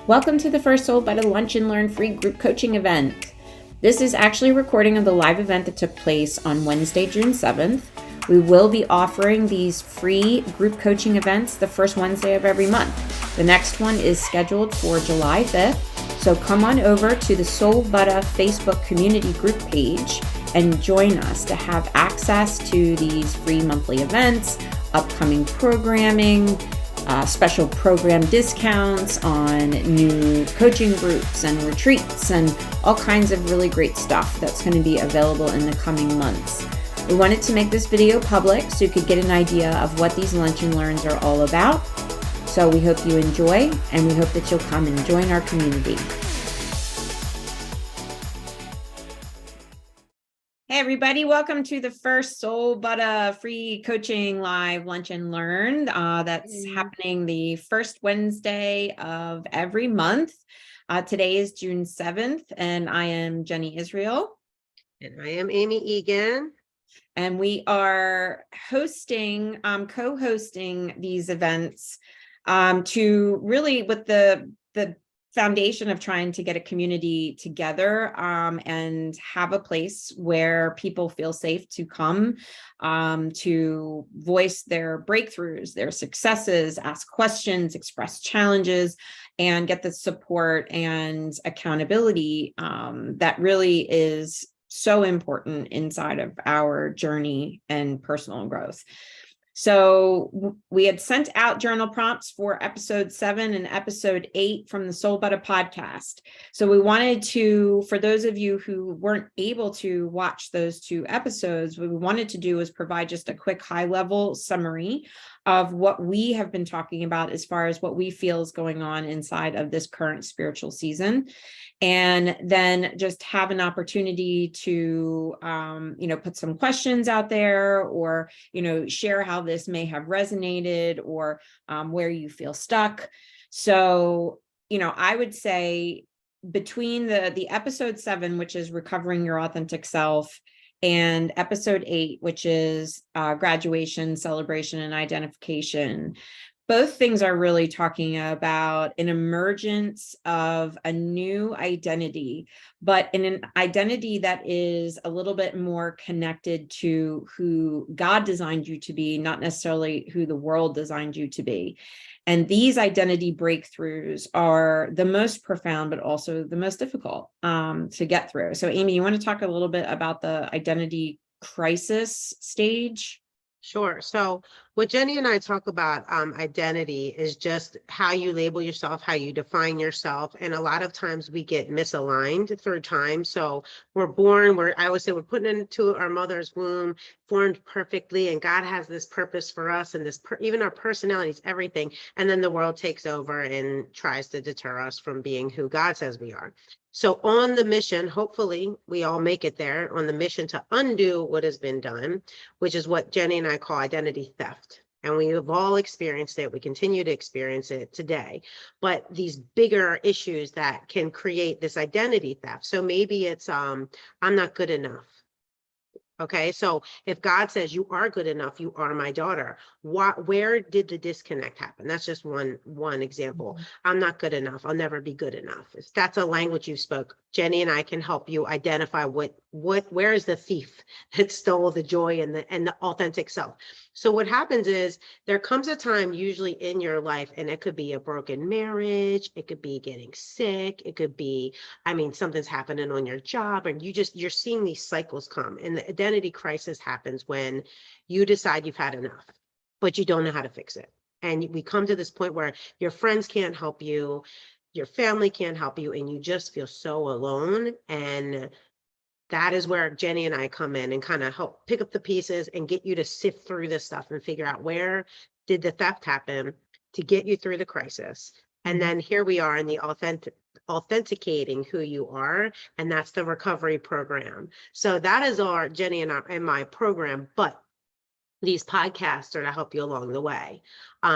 Welcome to the first Soul Buttah Lunch and Learn free group coaching event. This is actually a recording of the live event that took place on Wednesday, June 7th. We will be offering these free group coaching events the first Wednesday of every month. The next one is scheduled for July 5th. So come on over to the Soul Buttah Facebook community group page and join us to have access to these free monthly events, upcoming programming, special program discounts on new coaching groups and retreats and all kinds of really great stuff that's going to be available in the coming months. We wanted to make this video public so you could get an idea of what these lunch and learns are all about. So we hope you enjoy, and we hope that you'll come and join our community. Hey everybody, welcome to the first Soul Buttah free coaching live lunch and learn. That's happening the first Wednesday of every month. Today is June 7th, and I am Jenny Israel. And I am Amy Egan. And we are co-hosting these events to really with the foundation of trying to get a community together and have a place where people feel safe to come to voice their breakthroughs, their successes, ask questions, express challenges, and get the support and accountability that really is so important inside of our journey and personal growth. So we had sent out journal prompts for episode 7 and episode 8 from the Soul Buttah podcast. So we wanted to, for those of you who weren't able to watch those 2 episodes, what we wanted to do was provide just a quick high-level summary of what we have been talking about as far as what we feel is going on inside of this current spiritual season. And then just have an opportunity to, put some questions out there or, share how this may have resonated or where you feel stuck. So, I would say between the episode 7, which is recovering your authentic self, and episode 8, which is graduation, celebration, and identification, both things are really talking about an emergence of a new identity, but in an identity that is a little bit more connected to who God designed you to be, not necessarily who the world designed you to be. And these identity breakthroughs are the most profound, but also the most difficult to get through. So Amy, you want to talk a little bit about the identity crisis stage? Sure. So what Jenny and I talk about identity is just how you label yourself, how you define yourself. And a lot of times we get misaligned through time. So we're born, I always say we're put into our mother's womb, formed perfectly. And God has this purpose for us and even our personalities, everything. And then the world takes over and tries to deter us from being who God says we are. So on the mission, hopefully we all make it there, on the mission to undo what has been done, which is what Jenny and I call identity theft. And we have all experienced it. We continue to experience it today. But these bigger issues that can create this identity theft. So maybe it's, I'm not good enough. Okay, so if God says you are good enough, you are my daughter, where did the disconnect happen? That's just one example. Mm-hmm. I'm not good enough. I'll never be good enough. If that's a language you spoke, Jenny and I can help you identify where is the thief that stole the joy and the authentic self. So what happens is there comes a time usually in your life, and it could be a broken marriage, it could be getting sick, it could be, something's happening on your job, and you're seeing these cycles come. And the identity crisis happens when you decide you've had enough, but you don't know how to fix it. And we come to this point where your friends can't help you, your family can't help you, and you just feel so alone. And that is where Jenny and I come in and kind of help pick up the pieces and get you to sift through this stuff and figure out where did the theft happen to get you through the crisis. And then here we are in the authenticating who you are, and that's the recovery program. So that is our Jenny and my program, but these podcasts are to help you along the way.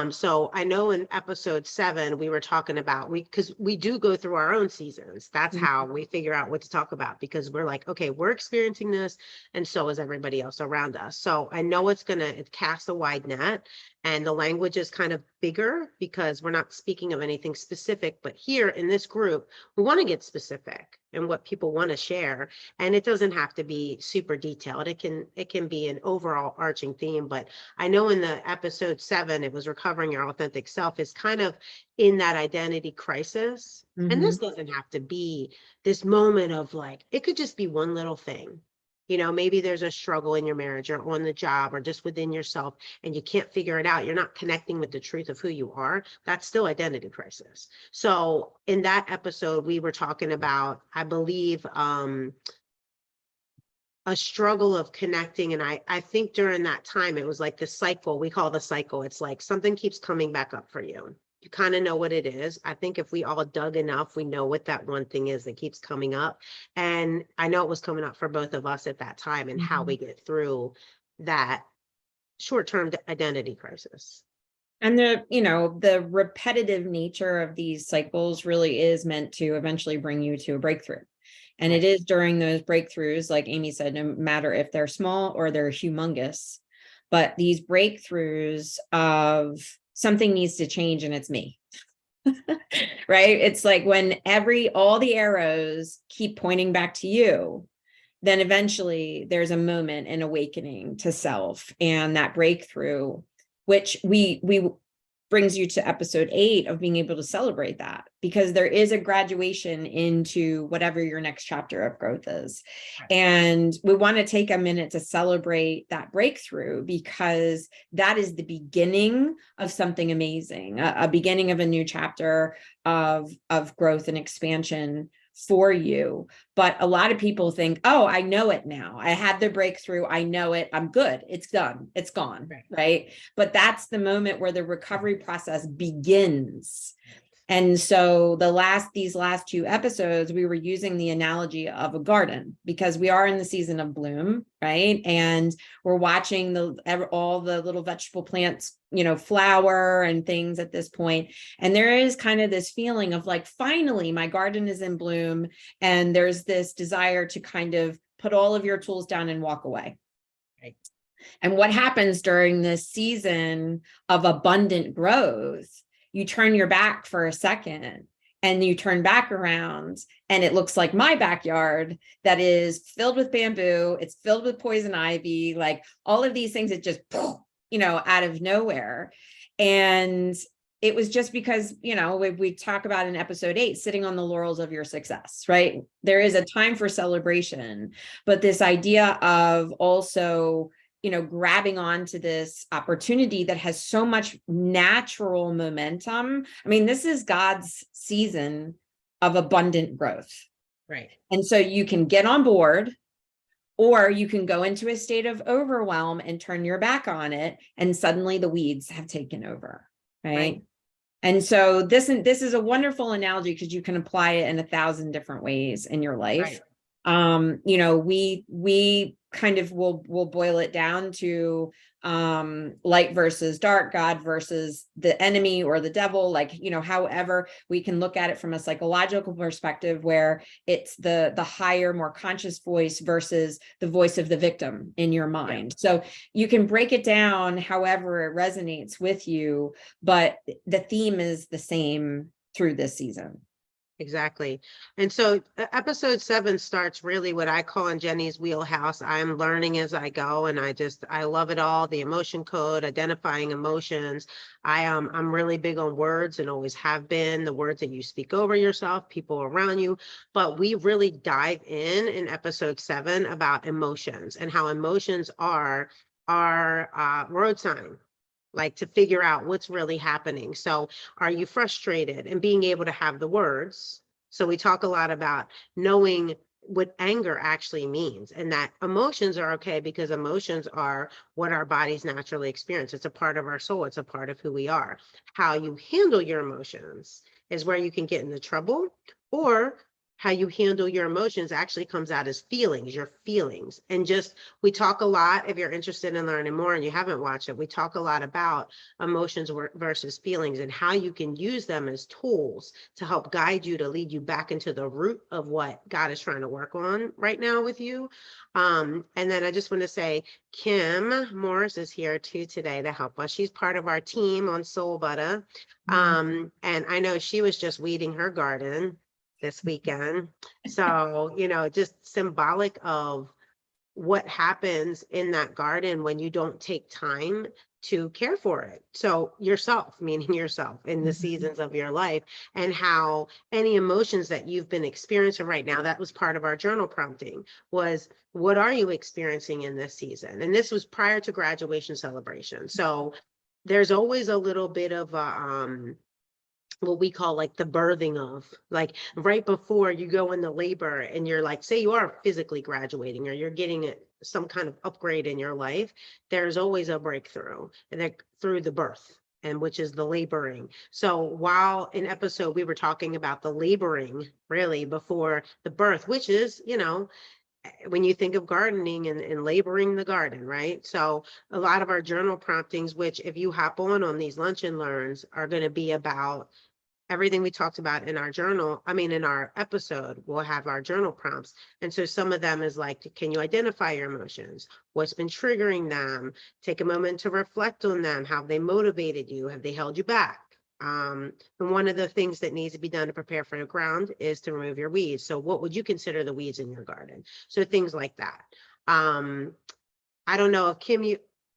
So I know in episode 7, we were talking about, because we do go through our own seasons. That's how we figure out what to talk about, because we're like, okay, we're experiencing this, and so is everybody else around us. So I know it casts a wide net, and the language is kind of bigger because we're not speaking of anything specific. But here in this group, we want to get specific and what people want to share. And it doesn't have to be super detailed. It can be an overall arching theme. But I know in the episode 7, it was recovering your authentic self, is kind of in that identity crisis. And Mhm. this doesn't have to be this moment of like, it could just be one little thing. Maybe there's a struggle in your marriage or on the job or just within yourself, and you can't figure it out. You're not connecting with the truth of who you are. That's still identity crisis. So in that episode, we were talking about, I believe, a struggle of connecting. And I think during that time, it was like the cycle, we call the cycle. It's like something keeps coming back up for you. You kind of know what it is. I think if we all dug enough, we know what that one thing is that keeps coming up. And I know it was coming up for both of us at that time, and how we get through that short-term identity crisis. And the repetitive nature of these cycles really is meant to eventually bring you to a breakthrough. And it is during those breakthroughs, like Amy said, no matter if they're small or they're humongous, but these breakthroughs of something needs to change, and it's me. Right? It's like when all the arrows keep pointing back to you, then eventually there's a moment, an awakening to self, and that breakthrough, which we brings you to episode 8 of being able to celebrate that, because there is a graduation into whatever your next chapter of growth is. And we want to take a minute to celebrate that breakthrough, because that is the beginning of something amazing, a beginning of a new chapter of growth and expansion for you. But a lot of people think, oh, I know it now. I had the breakthrough. I know it. I'm good. It's done. It's gone. Right. But that's the moment where the recovery process begins. And so these last 2 episodes, we were using the analogy of a garden, because we are in the season of bloom, right? And we're watching all the little vegetable plants, flower and things at this point. And there is kind of this feeling of like, finally, my garden is in bloom. And there's this desire to kind of put all of your tools down and walk away. Right. And what happens during this season of abundant growth? You turn your back for a second and you turn back around, and it looks like my backyard that is filled with bamboo. It's filled with poison ivy, like all of these things that just, out of nowhere. And it was just because, we talk about in episode 8, sitting on the laurels of your success, right? There is a time for celebration, but this idea of also grabbing onto this opportunity that has so much natural momentum. I mean, this is God's season of abundant growth. Right. And so you can get on board, or you can go into a state of overwhelm and turn your back on it, and suddenly the weeds have taken over. Right. And so this is a wonderful analogy, because you can apply it in 1,000 different ways in your life. Right. We kind of will boil it down to light versus dark, God versus the enemy or the devil, however we can look at it from a psychological perspective, where it's the higher, more conscious voice versus the voice of the victim in your mind. So you can break it down however it resonates with you, but the theme is the same through this season. Exactly. And so episode 7 starts really what I call in Jenny's wheelhouse. I'm learning as I go, and I love it all. The emotion code, identifying emotions. I'm really big on words, and always have been, the words that you speak over yourself, people around you. But we really dive in episode 7 about emotions, and how emotions are our road sign, like to figure out what's really happening. So are you frustrated, and being able to have the words? So we talk a lot about knowing what anger actually means, and that emotions are okay, because emotions are what our bodies naturally experience. It's a part of our soul. It's a part of who we are. How you handle your emotions is where you can get into trouble, or how you handle your emotions actually comes out as feelings, your feelings. And just, we talk a lot, if you're interested in learning more and you haven't watched it, we talk a lot about emotions versus feelings and how you can use them as tools to help guide you, to lead you back into the root of what God is trying to work on right now with you. And then I just want to say, Kim Morris is here too today to help us. She's part of our team on Soul Buttah. And I know she was just weeding her garden this weekend. So, just symbolic of what happens in that garden when you don't take time to care for it. So yourself, meaning yourself in the seasons of your life, and how any emotions that you've been experiencing right now, that was part of our journal prompting, was what are you experiencing in this season? And this was prior to graduation celebration. So there's always a little bit of a, what we call like the birthing of, like right before you go into labor and you're like, say you are physically graduating or you're getting some kind of upgrade in your life, there's always a breakthrough, and that through the birth, and which is the laboring. So while in episode we were talking about the laboring really before the birth, which is, when you think of gardening and laboring the garden, right? So a lot of our journal promptings, which if you hop on these lunch and learns, are going to be about everything we talked about in our journal. I mean, in our episode, we'll have our journal prompts. And so some of them is like, can you identify your emotions? What's been triggering them? Take a moment to reflect on them. How they motivated you? Have they held you back? And one of the things that needs to be done to prepare for the ground is to remove your weeds. So what would you consider the weeds in your garden? So things like that. I don't know if Kim,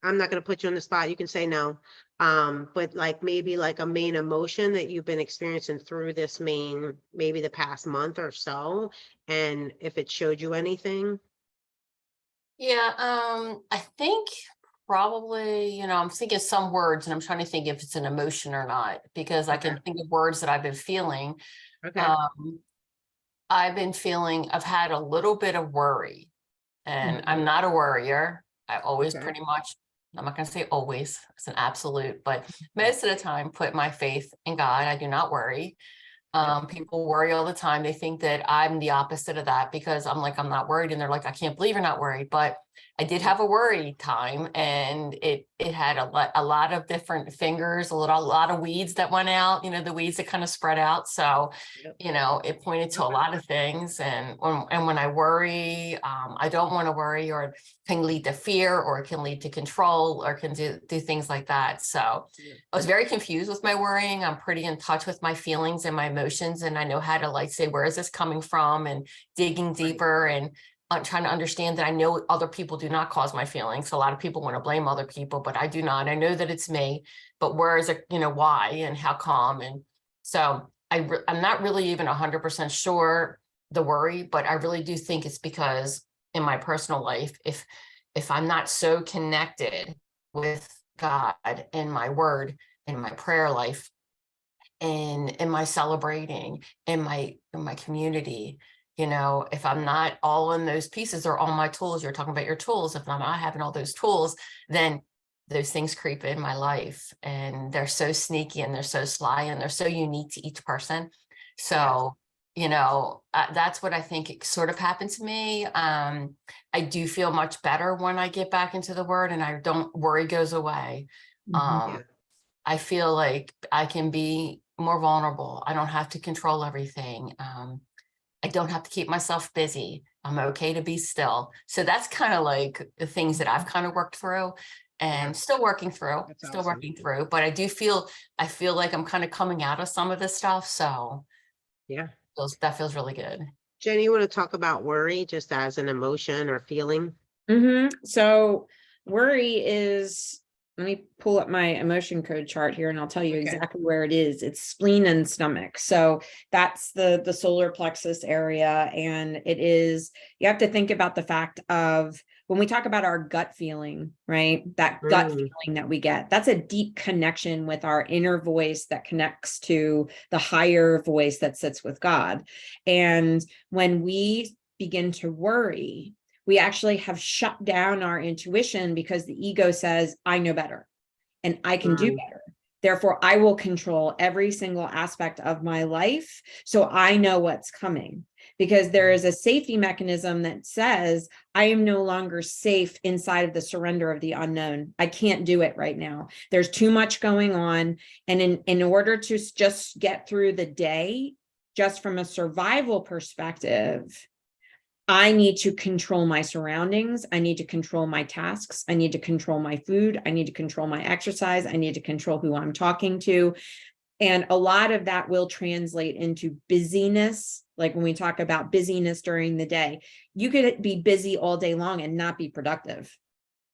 I'm not going to put you on the spot. You can say no. But like maybe like a main emotion that you've been experiencing through this maybe the past month or so, and if it showed you anything. Yeah, I think probably, I'm thinking some words and I'm trying to think if it's an emotion or not, because I Okay. can think of words that I've been feeling. Okay. I've had a little bit of worry, and I'm not a worrier. I always Okay. pretty much, I'm not going to say always, it's an absolute, but most of the time put my faith in God. I do not worry. People worry all the time. They think that I'm the opposite of that because I'm like, I'm not worried. And they're like, I can't believe you're not worried. But I did have a worry time, and it had a lot of different fingers, a lot of weeds that went out, the weeds that kind of spread out. So, Yep. it pointed to a lot of things. And when I worry, I don't want to worry, or it can lead to fear, or it can lead to control, or can do things like that. So I was very confused with my worrying. I'm pretty in touch with my feelings and my emotions, and I know how to like say, where is this coming from, and digging deeper, and trying to understand that I know other people do not cause my feelings. A lot of people want to blame other people, but I do not. I know that it's me, but where is it, why and how come? And so I'm not really even 100% sure the worry, but I really do think it's because in my personal life, if I'm not so connected with God and my word and my prayer life and in my celebrating in my community, if I'm not all in those pieces or all my tools, you're talking about your tools, if I'm not having all those tools, then those things creep in my life, and they're so sneaky and they're so sly and they're so unique to each person. So that's what I think it sort of happened to me. I do feel much better when I get back into the word and I don't worry goes away. Yeah. I feel like I can be more vulnerable. I don't have to control everything. I don't have to keep myself busy. I'm okay to be still. So that's kind of like the things that I've kind of worked through and still working through, That's awesome. but I feel like I'm kind of coming out of some of this stuff. So Yeah. that feels really good. Jenny, you want to talk about worry just as an emotion or feeling? So worry is, let me pull up my emotion code chart here and I'll tell you exactly where it is. It's spleen and stomach. So that's the solar plexus area. And it is, you have to think about the fact of when we talk about our gut feeling, right? That gut feeling that we get, that's a deep connection with our inner voice that connects to the higher voice that sits with God. And when we begin to worry, we actually have shut down our intuition because the ego says, I know better and I can do better. Therefore, I will control every single aspect of my life. So I know what's coming. because there is a safety mechanism that says, I am no longer safe inside of the surrender of the unknown. I can't do it right now. There's too much going on. And in order to just get through the day, just from a survival perspective, I need to control my surroundings. I need to control my tasks. I need to control my food. I need to control my exercise. I need to control who I'm talking to. And a lot of that will translate into busyness. Like when we talk about busyness during the day, you could be busy all day long and not be productive,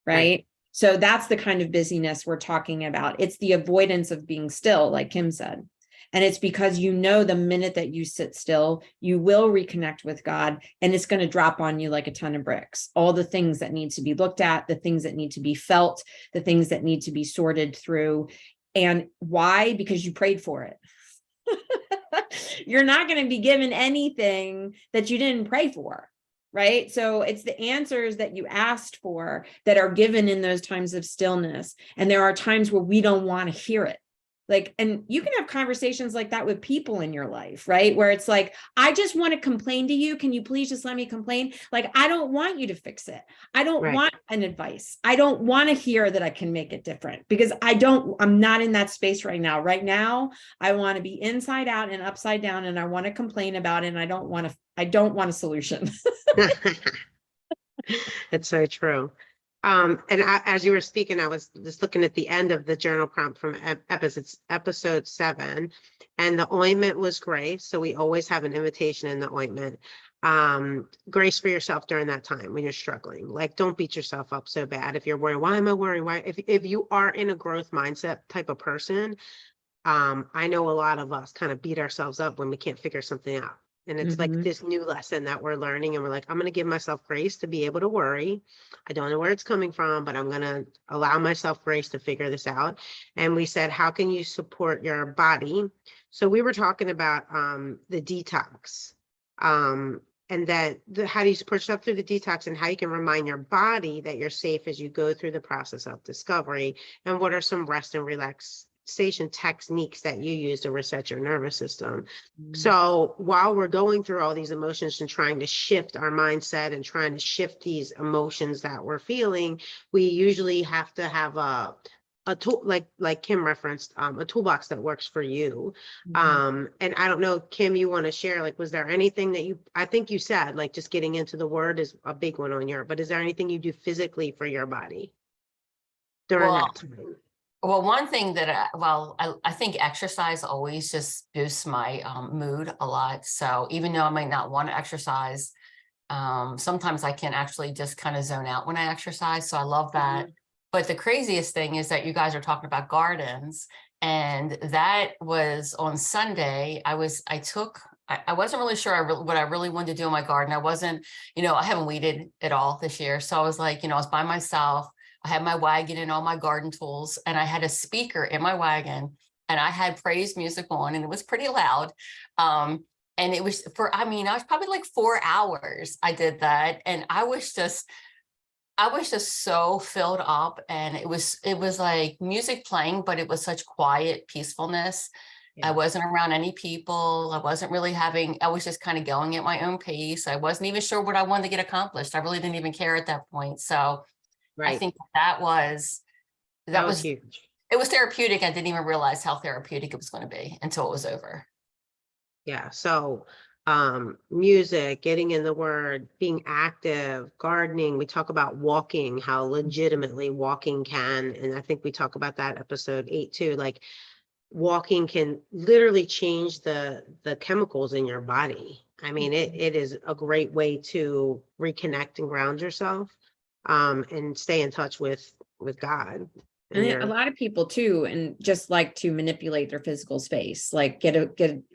right? So that's the kind of busyness we're talking about. It's the avoidance of being still, like Kim said. And it's because you know the minute that you sit still, you will reconnect with God, and it's going to drop on you like a ton of bricks. All the things that need to be looked at, the things that need to be felt, the things that need to be sorted through. And why? Because you prayed for it. You're not going to be given anything that you didn't pray for, right? So it's the answers that you asked for that are given in those times of stillness. And there are times where we don't want to hear it. Like, and you can have conversations like that with people in your life, right? Where it's like, I just want to complain to you. Can you please just let me complain? Like, I don't want you to fix it. I don't want an advice. I don't want to hear that I can make it different, because I'm not in that space right now. Right now, I want to be inside out and upside down, and I want to complain about it. And I don't want a solution. It's so true. As you were speaking, I was just looking at the end of the journal prompt from episode 7, and the ointment was grace. So we always have an invitation in the ointment. Grace for yourself during that time when you're struggling. Like, don't beat yourself up so bad. If you're worrying, why am I worrying? Why? If you are in a growth mindset type of person, I know a lot of us kind of beat ourselves up when we can't figure something out. And it's like this new lesson that we're learning. And we're like, I'm going to give myself grace to be able to worry. I don't know where it's coming from, but I'm going to allow myself grace to figure this out. And we said, how can you support your body? So we were talking about the detox. And then how do you support yourself through the detox, and how you can remind your body that you're safe as you go through the process of discovery. And what are some rest and relaxation techniques that you use to reset your nervous system. So while we're going through all these emotions and trying to shift our mindset and trying to shift these emotions that we're feeling, we usually have to have a tool, like Kim referenced, a toolbox that works for you. And I don't know, Kim, you want to share, like, was there anything that I think you said, like, just getting into the word is a big one on but is there anything you do physically for your body during that time? Well, one thing that, I think exercise always just boosts my mood a lot. So even though I might not want to exercise, sometimes I can actually just kind of zone out when I exercise. So I love that. But the craziest thing is that you guys are talking about gardens. And that was on Sunday. I wasn't really sure what I really wanted to do in my garden. I wasn't, I haven't weeded at all this year. So I was like, I was by myself. I had my wagon and all my garden tools, and I had a speaker in my wagon, and I had praise music on, and it was pretty loud. And it was I was probably like 4 hours I did that. And I was just so filled up, and it was like music playing, but it was such quiet peacefulness. Yeah. I wasn't around any people. I was just kind of going at my own pace. I wasn't even sure what I wanted to get accomplished. I really didn't even care at that point. So I think that was huge. It was therapeutic. I didn't even realize how therapeutic it was going to be until it was over. Yeah. So music, getting in the word, being active, gardening. We talk about walking, how legitimately walking can, and I think we talk about that episode 8 too. Like, walking can literally change the chemicals in your body. I mean, it is a great way to reconnect and ground yourself. And stay in touch with God. And a lot of people too, and just like to manipulate their physical space, like get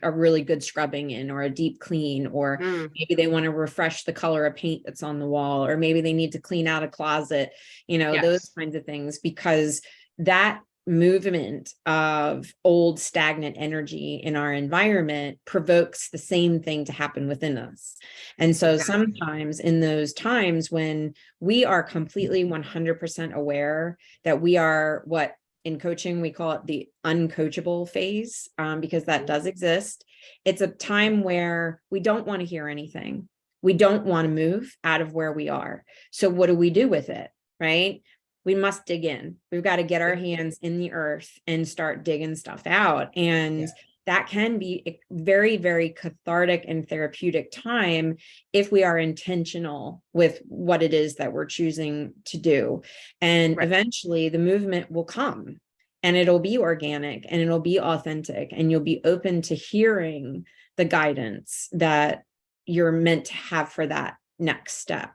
a really good scrubbing in, or a deep clean, or maybe they want to refresh the color of paint that's on the wall, or maybe they need to clean out a closet, those kinds of things, because that movement of old stagnant energy in our environment provokes the same thing to happen within us. And so sometimes in those times when we are completely 100% aware that we are, what in coaching we call it the uncoachable phase, because that does exist. It's a time where we don't want to hear anything. We don't want to move out of where we are. So what do we do with it, right? We must dig in. We've got to get our hands in the earth and start digging stuff out. And that can be a very, very cathartic and therapeutic time if we are intentional with what it is that we're choosing to do. And eventually the movement will come, and it'll be organic and it'll be authentic, and you'll be open to hearing the guidance that you're meant to have for that next step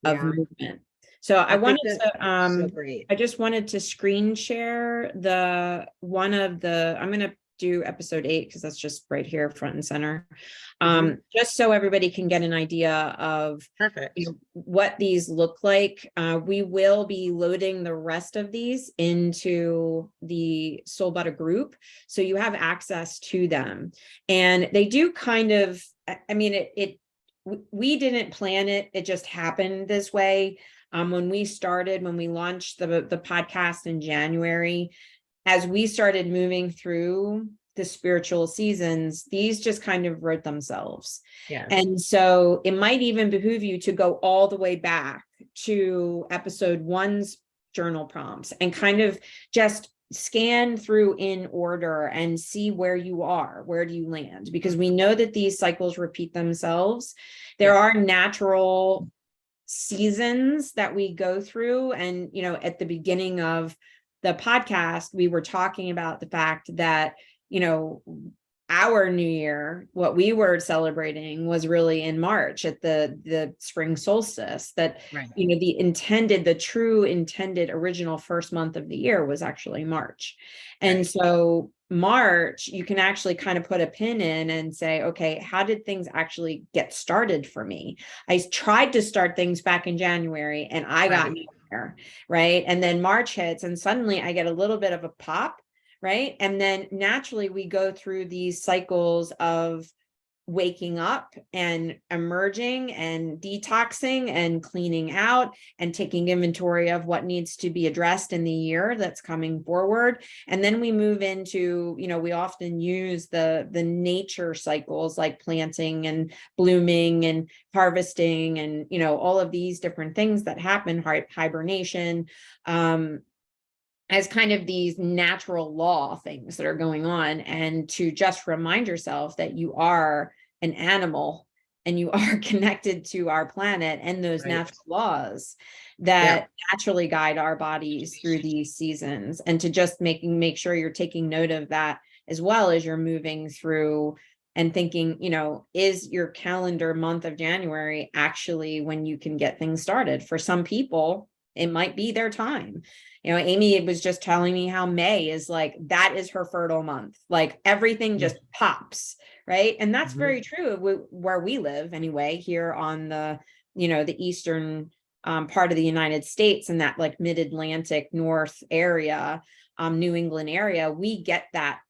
of movement. So I wanted to, I just wanted to screen share I'm going to do episode 8 because that's just right here front and center. Just so everybody can get an idea of what these look like. We will be loading the rest of these into the Soul Buttah group, so you have access to them. And they do kind of, I mean, we didn't plan it. It just happened this way. When we launched the podcast in January, as we started moving through the spiritual seasons, these just kind of wrote themselves. And so it might even behoove you to go all the way back to episode 1's journal prompts and kind of just scan through in order and see where you are. Where do you land? Because we know that these cycles repeat themselves. There are natural seasons that we go through. And, you know, at the beginning of the podcast, we were talking about the fact that, you know, our new year, what we were celebrating was really in March at the spring solstice, that, you know, the true intended original first month of the year was actually March. And so March, you can actually kind of put a pin in and say, okay, how did things actually get started for me? I tried to start things back in January and I got nowhere, right? And then March hits and suddenly I get a little bit of a pop, right? And then naturally we go through these cycles of waking up and emerging and detoxing and cleaning out and taking inventory of what needs to be addressed in the year that's coming forward. And then we move into, you know, we often use the nature cycles like planting and blooming and harvesting and, you know, all of these different things that happen, hibernation, as kind of these natural law things that are going on, and to just remind yourself that you are an animal and you are connected to our planet and those natural laws that naturally guide our bodies through these seasons, and to just make sure you're taking note of that as well as you're moving through and thinking, you know, is your calendar month of January actually when you can get things started? For some people, it might be their time. You know, Amy was just telling me how May is like, that is her fertile month. Like everything just pops, right? And that's very true where we live anyway, here on the, you know, the eastern part of the United States, and that like mid-Atlantic North area, New England area, we get that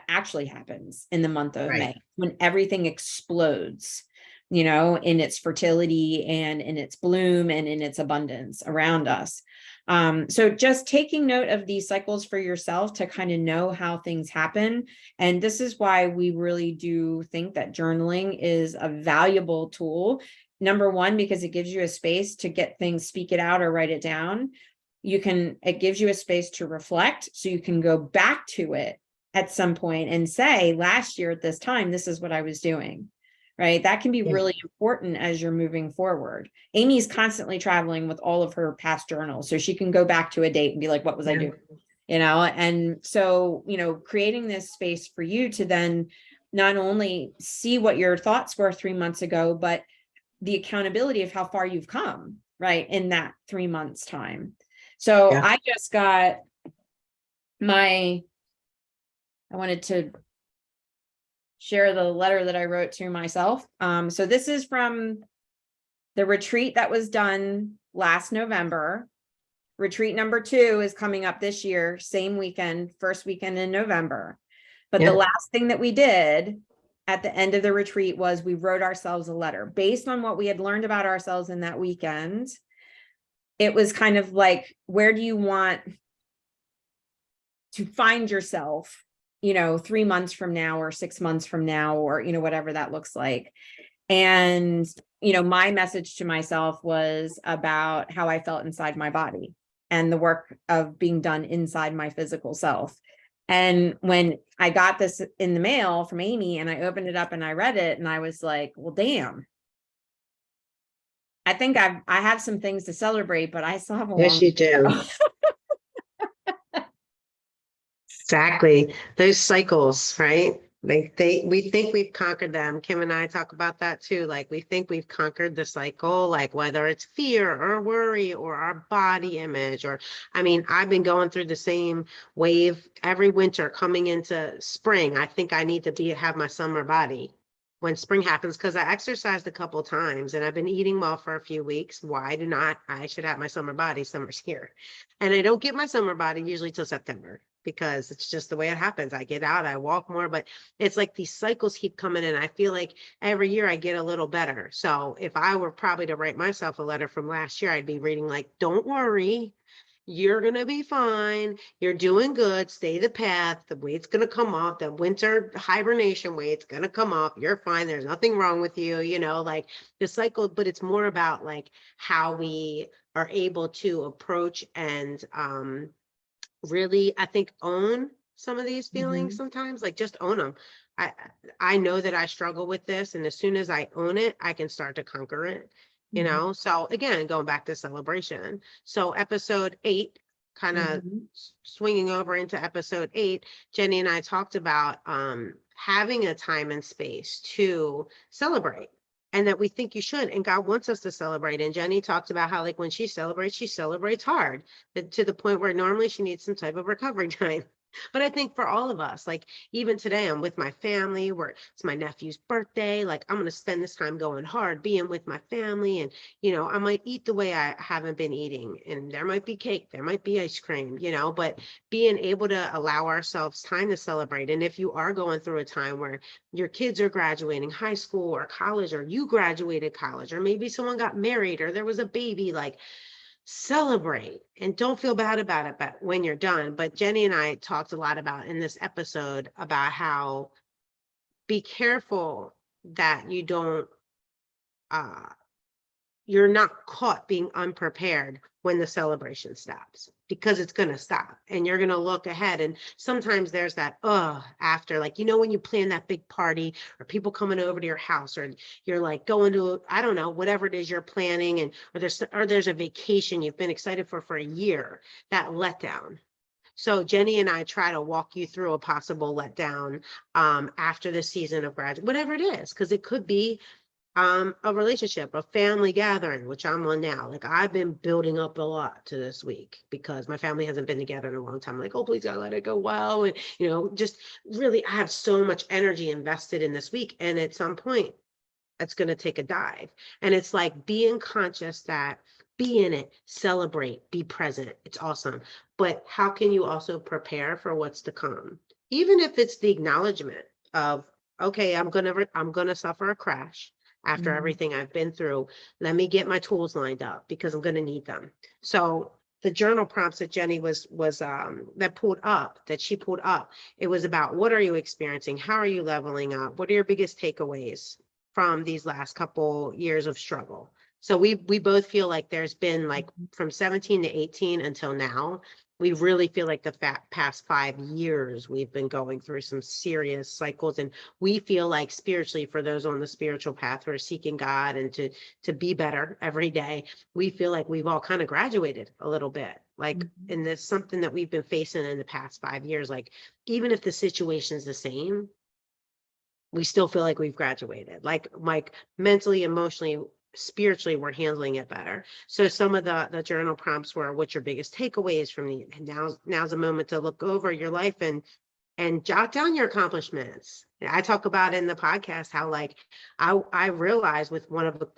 actually happens in the month of May, when everything explodes, you know, in its fertility and in its bloom and in its abundance around us. So just taking note of these cycles for yourself to kind of know how things happen. And this is why we really do think that journaling is a valuable tool. Number one, because it gives you a space to get things, speak it out or write it down. It gives you a space to reflect, so you can go back to it at some point and say, last year at this time, this is what I was doing. Right. That can be really important as you're moving forward. Amy's constantly traveling with all of her past journals, so she can go back to a date and be like, what was I doing? You know, and so, you know, creating this space for you to then not only see what your thoughts were 3 months ago, but the accountability of how far you've come, right, in that 3 months time. So I just got I wanted to share the letter that I wrote to myself. So this is from the retreat that was done last November. Retreat number 2 is coming up this year, same weekend, first weekend in November. But the last thing that we did at the end of the retreat was we wrote ourselves a letter based on what we had learned about ourselves in that weekend. It was kind of like, where do you want to find yourself 3 months from now or 6 months from now, or, whatever that looks like. And, my message to myself was about how I felt inside my body and the work of being done inside my physical self. And when I got this in the mail from Amy and I opened it up and I read it, and I was like, well, damn, I think I have some things to celebrate, but I still have a long Yes, you do. Exactly. Those cycles, right? We think we've conquered them. Kim and I talk about that too. Like, we think we've conquered the cycle, like whether it's fear or worry or our body image, or, I mean, I've been going through the same wave every winter coming into spring. I think I need to have my summer body when spring happens, because I exercised a couple times and I've been eating well for a few weeks. Why do not I should have my summer body? Summer's here. And I don't get my summer body usually till September, because it's just the way it happens. I get out, I walk more, but it's like these cycles keep coming in. I feel like every year I get a little better. So if I were probably to write myself a letter from last year, I'd be reading like, don't worry, you're going to be fine. You're doing good. Stay the path. The weight's going to come off. The winter hibernation weight's going to come off. You're fine. There's nothing wrong with you, like the cycle, but it's more about like how we are able to approach and, really, I think, own some of these feelings sometimes, like just own them. I know that I struggle with this, and as soon as I own it, I can start to conquer it, So again, going back to celebration. So episode 8, kind of swinging over into episode 8, Jenny and I talked about having a time and space to celebrate. And that we think you should, and God wants us to celebrate. And Jenny talked about how, like, when she celebrates hard, to the point where normally she needs some type of recovery time. But I think for all of us, like, even today, I'm with my family, where it's my nephew's birthday. Like, I'm going to spend this time going hard, being with my family. And, I might eat the way I haven't been eating. And there might be cake, there might be ice cream, but being able to allow ourselves time to celebrate. And if you are going through a time where your kids are graduating high school or college, or you graduated college, or maybe someone got married, or there was a baby, like, celebrate and don't feel bad about it but when you're done. But Jenny and I talked a lot about in this episode about how be careful that you don't you're not caught being unprepared when the celebration stops, because it's going to stop and you're going to look ahead. And sometimes there's that, after, like, when you plan that big party or people coming over to your house, or you're like going to, I don't know, whatever it is you're planning, and, or there's a vacation you've been excited for a year, that letdown. So Jenny and I try to walk you through a possible letdown after the season of graduate, whatever it is, because it could be a relationship, a family gathering, which I'm on now. Like, I've been building up a lot to this week because my family hasn't been together in a long time. I'm like, oh, please God, let it go well. And, just really, I have so much energy invested in this week. And at some point, it's going to take a dive. And it's like being conscious that be in it, celebrate, be present. It's awesome. But how can you also prepare for what's to come? Even if it's the acknowledgement of, okay, I'm gonna suffer a crash after everything I've been through. Let me get my tools lined up because I'm going to need them. So the journal prompts that Jenny she pulled up, it was about, what are you experiencing? How are you leveling up? What are your biggest takeaways from these last couple years of struggle? So we both feel like there's been, like, from 17 to 18 until now, we really feel like the past 5 years we've been going through some serious cycles. And we feel like spiritually, for those on the spiritual path who are seeking God and to be better every day, we feel like we've all kind of graduated a little bit. Like, and there's something that we've been facing in the past 5 years. Like, even if the situation is the same, we still feel like we've graduated. Like mentally, emotionally, spiritually, we're handling it better. So some of the journal prompts were, what's your biggest takeaways from the, and now's a moment to look over your life and jot down your accomplishments. I talk about in the podcast how, like, I realized with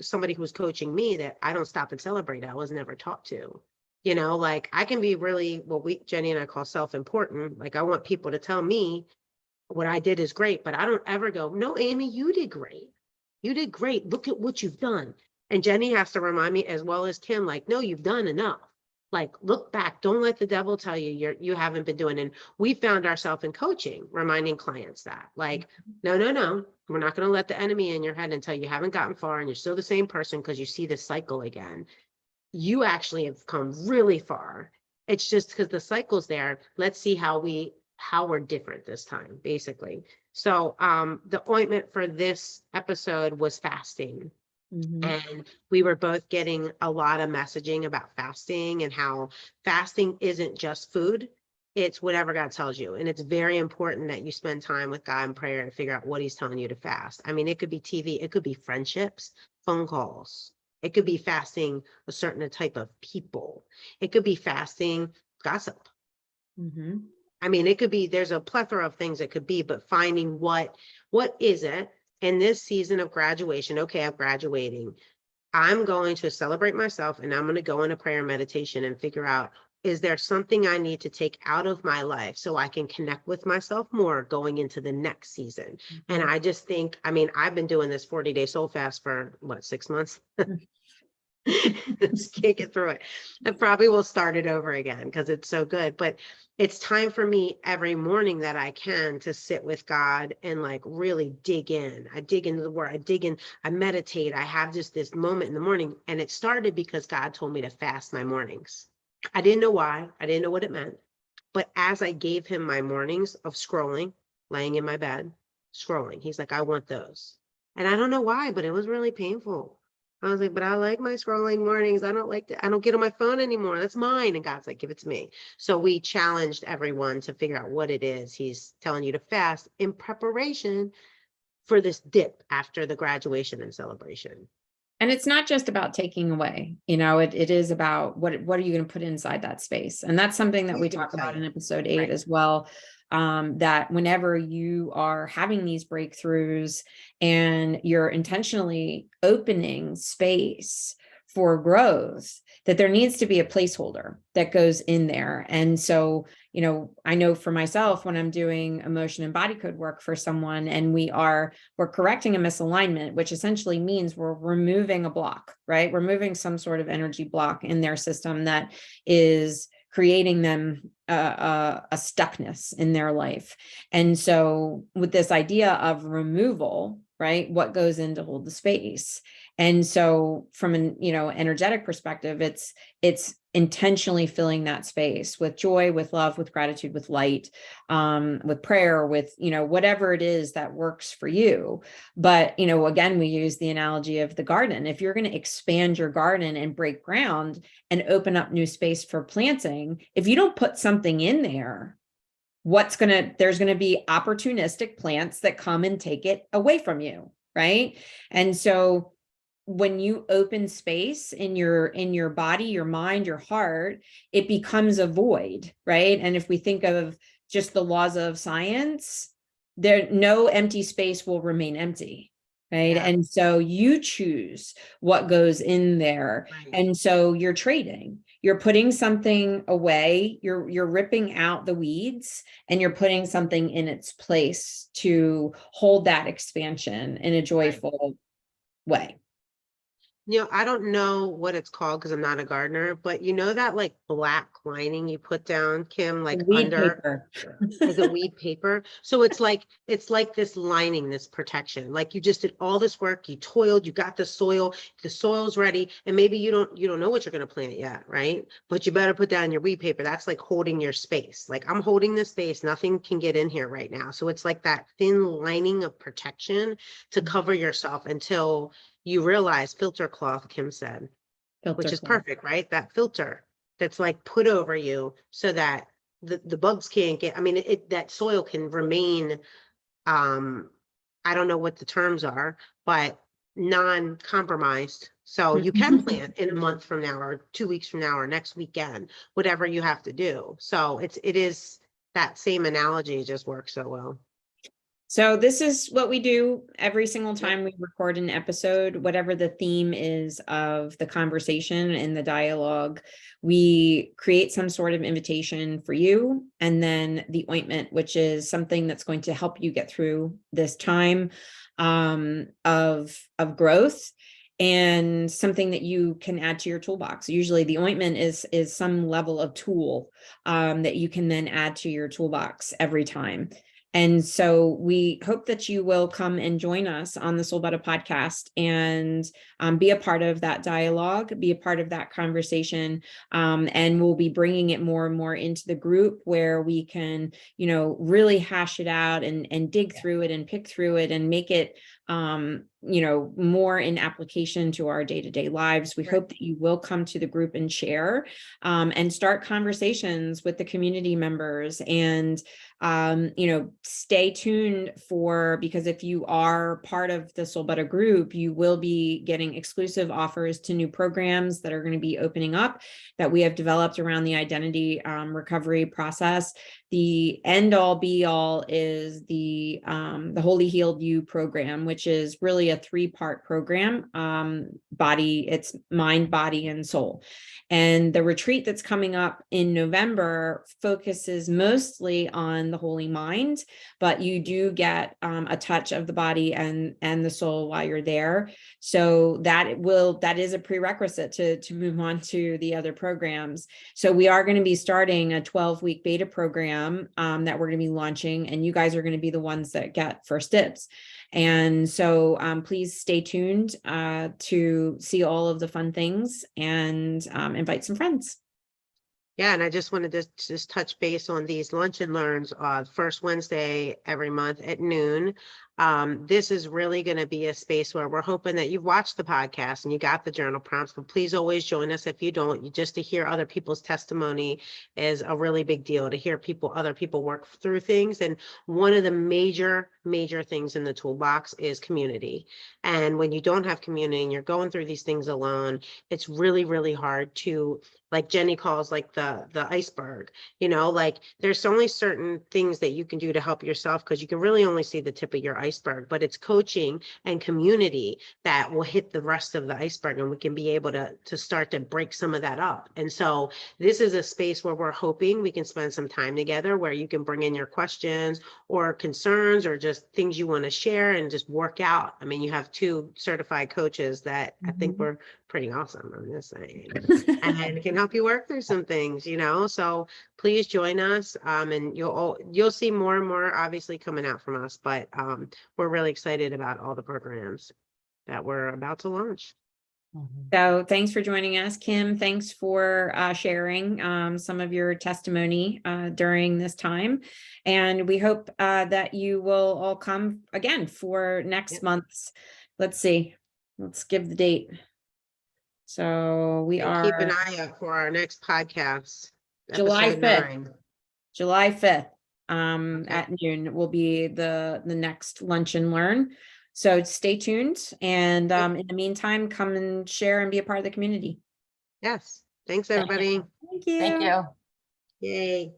somebody who was coaching me that I don't stop and celebrate. I was never taught to. Like, I can be really what Jenny and I call self-important. Like, I want people to tell me what I did is great, but I don't ever go, no, Amy, you did great. You did great. Look at what you've done. And Jenny has to remind me, as well as Kim, like, no, you've done enough. Like, look back, don't let the devil tell you you haven't been doing. And we found ourselves in coaching, reminding clients that, like, no, we're not going to let the enemy in your head and tell you haven't gotten far and you're still the same person because you see this cycle again. You actually have come really far. It's just because the cycle's there. Let's see how we're different this time, basically. So the ointment for this episode was fasting. And we were both getting a lot of messaging about fasting and how fasting isn't just food. It's whatever God tells you. And it's very important that you spend time with God in prayer to figure out what he's telling you to fast. I mean, it could be TV, it could be friendships, phone calls. It could be fasting a certain type of people. It could be fasting gossip. I mean, it could be, there's a plethora of things it could be, but finding what is it in this season of graduation? Okay, I'm graduating. I'm going to celebrate myself and I'm going to go into prayer and meditation and figure out, is there something I need to take out of my life so I can connect with myself more going into the next season? And I just think, I mean, I've been doing this 40-day soul fast for what, 6 months? Just can't get through it. I probably will start it over again because it's so good. But it's time for me every morning that I can to sit with God and like really dig in. I dig into the word. I dig in. I meditate. I have just this moment in the morning. And it started because God told me to fast my mornings. I didn't know why. I didn't know what it meant. But as I gave him my mornings of scrolling, laying in my bed, scrolling, he's like, I want those. And I don't know why, but it was really painful. I was like, but I like my scrolling mornings. I don't get on my phone anymore. That's mine. And God's like, give it to me. So we challenged everyone to figure out what it is he's telling you to fast in preparation for this dip after the graduation and celebration. And it's not just about taking away, it is about what are you going to put inside that space? And that's something that we talk about in episode 8 Right. as well. That whenever you are having these breakthroughs and you're intentionally opening space for growth, that there needs to be a placeholder that goes in there. And so, I know for myself, when I'm doing emotion and body code work for someone and we're correcting a misalignment, which essentially means we're removing a block, right? We're moving some sort of energy block in their system that is creating them a stuckness in their life. And so with this idea of removal, right, what goes in to hold the space? And so from an energetic perspective, it's intentionally filling that space with joy, with love, with gratitude, with light, with prayer, with whatever it is that works for you. But again, we use the analogy of the garden. If you're going to expand your garden and break ground and open up new space for planting, if you don't put something in there, there's going to be opportunistic plants that come and take it away from you, right? And so when you open space in your body, your mind, your heart, it becomes a void, right? And if we think of just the laws of science, no empty space will remain empty, right? Yeah. And so you choose what goes in there. Right. And so you're trading. You're putting something away, you're ripping out the weeds, and you're putting something in its place to hold that expansion in a joyful way. I don't know what it's called because I'm not a gardener, but that like black lining you put down, Kim, like weed paper. Is it weed paper? So it's like this lining, this protection. Like you just did all this work, you toiled, you got the soil's ready, and maybe you don't know what you're gonna plant yet, right? But you better put down your weed paper. That's like holding your space. Like I'm holding this space, nothing can get in here right now. So it's like that thin lining of protection to cover yourself until you realize filter cloth, Kim said, which is perfect, right? That filter that's like put over you so that the bugs can't get, that soil can remain, I don't know what the terms are, but non-compromised. So you can plant in a month from now or 2 weeks from now or next weekend, whatever you have to do. So it is that same analogy just works so well. So this is what we do every single time we record an episode, whatever the theme is of the conversation and the dialogue, we create some sort of invitation for you. And then the ointment, which is something that's going to help you get through this time of growth and something that you can add to your toolbox. Usually the ointment is some level of tool that you can then add to your toolbox every time. And so we hope that you will come and join us on the Soul Buttah podcast and be a part of that dialogue, be a part of that conversation. And we'll be bringing it more and more into the group where we can, really hash it out and dig through it and pick through it and make it, more in application to our day-to-day lives. We hope that you will come to the group and share and start conversations with the community members and stay tuned because if you are part of the Soul Buttah group, you will be getting exclusive offers to new programs that are going to be opening up that we have developed around the identity recovery process. The end all be all is the Holy Healed You program, which is really a 3-part program. It's mind, body, and soul. And the retreat that's coming up in November focuses mostly on the holy mind, but you do get a touch of the body and the soul while you're there. So that is a prerequisite to move on to the other programs. So we are going to be starting a 12-week beta program that we're going to be launching, and you guys are going to be the ones that get first dibs. And so please stay tuned to see all of the fun things and invite some friends. Yeah, and I just wanted to just touch base on these lunch and learns first Wednesday every month at noon. This is really going to be a space where we're hoping that you've watched the podcast and you got the journal prompts, but please always join us if you don't. Just to hear other people's testimony is a really big deal, to hear other people work through things. And one of the major things in the toolbox is community. And when you don't have community and you're going through these things alone, it's really, really hard to, like Jenny calls like the iceberg, like there's only certain things that you can do to help yourself because you can really only see the tip of your iceberg, but it's coaching and community that will hit the rest of the iceberg, and we can be able to start to break some of that up. And so this is a space where we're hoping we can spend some time together where you can bring in your questions or concerns or just things you want to share and just work out. I mean, you have 2 certified coaches that I think were pretty awesome, I'm just saying, and can help you work through some things, so please join us, and you'll see more and more obviously coming out from us, but we're really excited about all the programs that we're about to launch. So thanks for joining us, Kim. Thanks for sharing some of your testimony during this time. And we hope that you will all come again for next month's, let's give the date. So we are keep an eye out for our next podcast. July 5th. July 5th Okay. at noon will be the next lunch and learn. So stay tuned. And in the meantime, come and share and be a part of the community. Yes. Thanks, everybody. Thank you. Thank you. Yay.